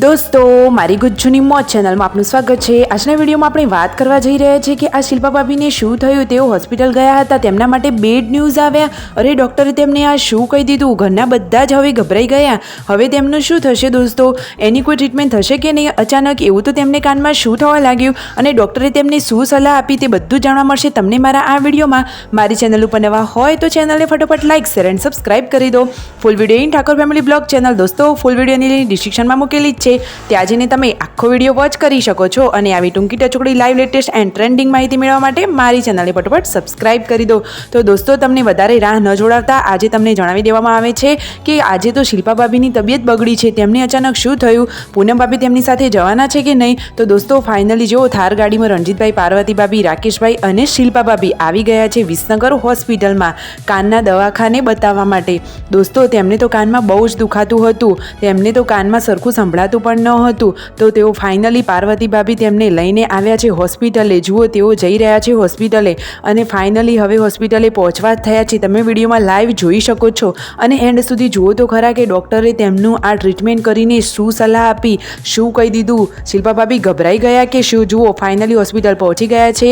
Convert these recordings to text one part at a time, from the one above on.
દોસ્તો મારી ગુજ્જુની મોજ ચેનલમાં આપનું સ્વાગત છે। આજના વિડીયોમાં આપણે વાત કરવા જઈ રહ્યા છીએ કે આ શિલ્પા ભાભીને શું થયું। તેઓ હોસ્પિટલ ગયા હતા, તેમના માટે બેડ ન્યૂઝ આવ્યા। અરે ડૉક્ટરે તેમને આ શું કહી દીધું। ઘરના બધા જ હવે ગભરાઈ ગયા। હવે તેમનું શું થશે દોસ્તો? એની કોઈ ટ્રીટમેન્ટ થશે કે નહીં? અચાનક એવું તો તેમને કાનમાં શું થવા લાગ્યું અને ડૉક્ટરે તેમને શું સલાહ આપી તે બધું જાણવા મળશે તમને મારા આ વિડીયોમાં। મારી ચેનલ ઉપર નવા હોય તો ચેનલને ફટોફટ લાઇક શેર એન્ડ સબસ્ક્રાઇબ કરી દો। Full video in Thakor family blog channel દોસ્તો ફૂલ વિડીયોની લિંક ડિસ્ક્રિપ્શનમાં મૂકેલી જ છે, ત્યાં જઈને તમે આખો વિડીયો વોચ કરી શકો છો। અને આવી ટૂંકી ટચોકડી લાઈવ લેટેસ્ટ એન્ડ ટ્રેન્ડિંગ માહિતી મેળવવા માટે મારી ચેનલને ફટોફટ સબસ્ક્રાઇબ કરી દો। તો દોસ્તો તમને વધારે રાહ ન જોડાવતા આજે તમને જણાવી દેવામાં આવે છે કે આજે તો શિલ્પા ભાભીની તબિયત બગડી છે। તેમને અચાનક શું થયું? પૂનમ ભાભી તેમની સાથે જવાના છે કે નહીં? તો દોસ્તો ફાઇનલી જો થાર ગાડીમાં રણજીતભાઈ, પાર્વતી ભાભી, રાકેશભાઈ અને શિલ્પા ભાભી આવી ગયા છે વિસનગર હોસ્પિટલમાં કાનના દવાખાને બતાવવા માટે। દોસ્તો તેમને તો કાનમાં બહુ જ દુખાતું હતું, તેમને તો કાનમાં સરખું સંભળાતું પણ ન હતું। તો તેઓ ફાઇનલી પાર્વતી ભાભી તેમને લઈને આવ્યા છે હોસ્પિટલે। જુઓ તેઓ જઈ રહ્યા છે હોસ્પિટલે અને ફાઇનલી હવે હોસ્પિટલે પહોંચવા જ થયા છે। તમે વિડીયોમાં લાઈવ જોઈ શકો છો અને એન્ડ સુધી જુઓ તો ખરા કે ડૉક્ટરે તેમનું આ ટ્રીટમેન્ટ કરીને શું સલાહ આપી, શું કહી દીધું। શિલ્પા ભાભી ગભરાઈ ગયા કે શું? જુઓ ફાઇનલી હોસ્પિટલ પહોંચી ગયા છે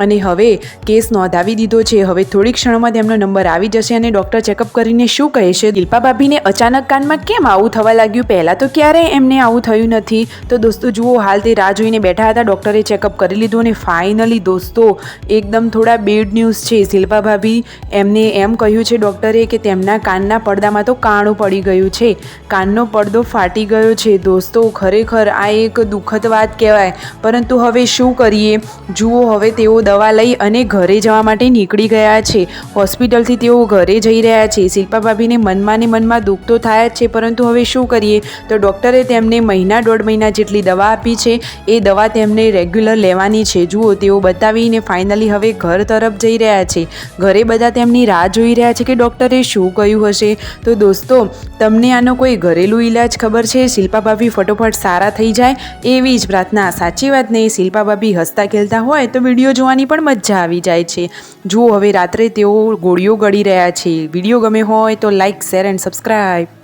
અને હવે કેસ નોંધાવી દીધો છે। હવે થોડી ક્ષણોમાં તેમનો નંબર આવી જશે અને ડૉક્ટર ચેકઅપ કરીને શું કહે છે। શિલ્પા ભાભીને અચાનક કાનમાં કેમ આવું થવા લાગ્યું? પહેલાં તો ક્યારેય એમને આવું થયું નથી। તો દોસ્તો જુઓ હાલ તે રાહ જોઈને બેઠા હતા, ડૉક્ટરે ચેકઅપ કરી લીધું અને ફાઇનલી દોસ્તો એકદમ થોડા બેડ ન્યૂઝ છે। શિલ્પા ભાભી એમને એમ કહ્યું છે ડૉક્ટરે કે તેમના કાનના પડદામાં તો કાણું પડી ગયું છે, કાનનો પડદો ફાટી ગયો છે। દોસ્તો ખરેખર આ એક દુઃખદ વાત કહેવાય, પરંતુ હવે શું કરીએ? જુઓ હવે તેઓ દવા લઈ અને ઘરે જવા માટે નીકળી ગયા છે। હોસ્પિટલથી તેઓ ઘરે જઈ રહ્યા છે। શિલ્પા ભાભીને મનમાં ને મનમાં દુઃખ તો થાય જ છે, પરંતુ હવે શું કરીએ? તો ડૉક્ટરે તેમને મહિના દોઢ મહિના જેટલી દવા આપી છે, એ દવા તેમને રેગ્યુલર લેવાની છે। જુઓ તેઓ બતાવીને ફાઇનલી હવે ઘર તરફ જઈ રહ્યા છે। ઘરે બધા તેમની રાહ જોઈ રહ્યા છે કે ડૉક્ટરે શું કહ્યું હશે। તો દોસ્તો તમને આનો કોઈ ઘરેલું ઈલાજ ખબર છે? શિલ્પા ભાભી ફટોફટ સારા થઈ જાય એવી જ પ્રાર્થના। સાચી વાત ને? શિલ્પા ભાભી હસતા ખેલતા હોય તો વિડીયો જોવાની પણ મજા આવી જાય છે। જુઓ હવે રાત્રે તેઓ ગોળીઓ ગળી રહ્યા છે। વિડીયો ગમે હોય તો લાઇક શેર એન્ડ સબસ્ક્રાઈબ।